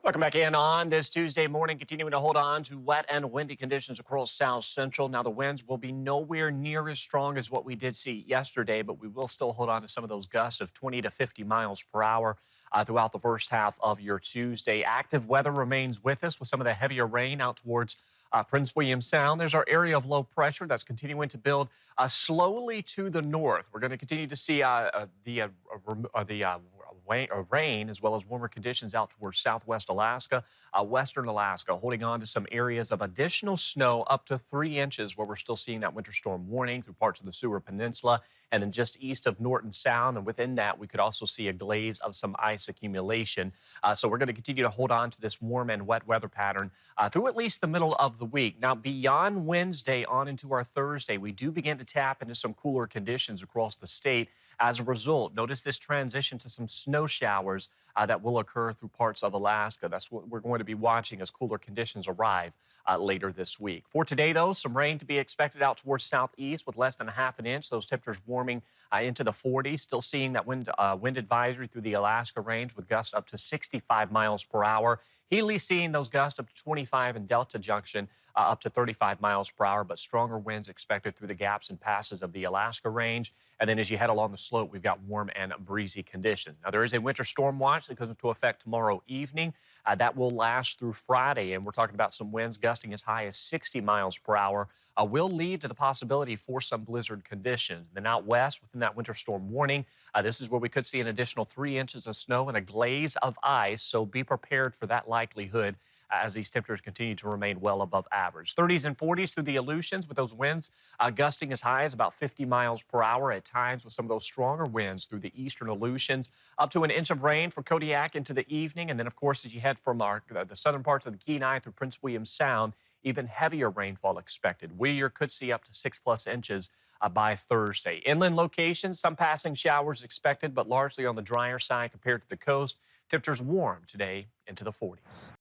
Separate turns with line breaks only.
Welcome back in on this Tuesday morning, continuing to hold on to wet and windy conditions across South Central. Now, the winds will be nowhere near as strong as what we did see yesterday, but we will still hold on to some of those gusts of 20 to 50 miles per hour throughout the first half of your Tuesday. Active weather remains with us with some of the heavier rain out towards Prince William Sound. There's our area of low pressure that's continuing to build slowly to the north. We're going to continue to see the rain as well as warmer conditions out towards southwest Alaska, western Alaska, holding on to some areas of additional snow up to 3 inches where we're still seeing that winter storm warning through parts of the Seward Peninsula and then just east of Norton Sound. And within that, we could also see a glaze of some ice accumulation. So we're going to continue to hold on to this warm and wet weather pattern through at least the middle of the week. Now, beyond Wednesday on into our Thursday, we do begin to tap into some cooler conditions across the state. As a result, notice this transition to some snow showers that will occur through parts of Alaska. That's what we're going to be watching as cooler conditions arrive later this week. For today, though, some rain to be expected out towards southeast with less than a half an inch. Those temperatures warming into the 40s. Still seeing that wind advisory through the Alaska range with gusts up to 65 miles per hour. Healy seeing those gusts up to 25 in Delta Junction, up to 35 miles per hour, but stronger winds expected through the gaps and passes of the Alaska range. And then as you head along the slope, we've got warm and breezy conditions. Now, there is a winter storm watch that goes into effect tomorrow evening. That will last through Friday, and we're talking about some winds gusting as high as 60 miles per hour. Will lead to the possibility for some blizzard conditions. Then out west, within that winter storm warning, this is where we could see an additional 3 inches of snow and a glaze of ice, so be prepared for that likelihood as these temperatures continue to remain well above average. 30s and 40s through the Aleutians with those winds gusting as high as about 50 miles per hour at times with some of those stronger winds through the eastern Aleutians. Up to an inch of rain for Kodiak into the evening. And then, of course, as you head from the southern parts of the Kenai through Prince William Sound, even heavier rainfall expected. Whittier could see up to 6+ inches by Thursday. Inland locations, some passing showers expected, but largely on the drier side compared to the coast. Temperatures warm today into the 40s.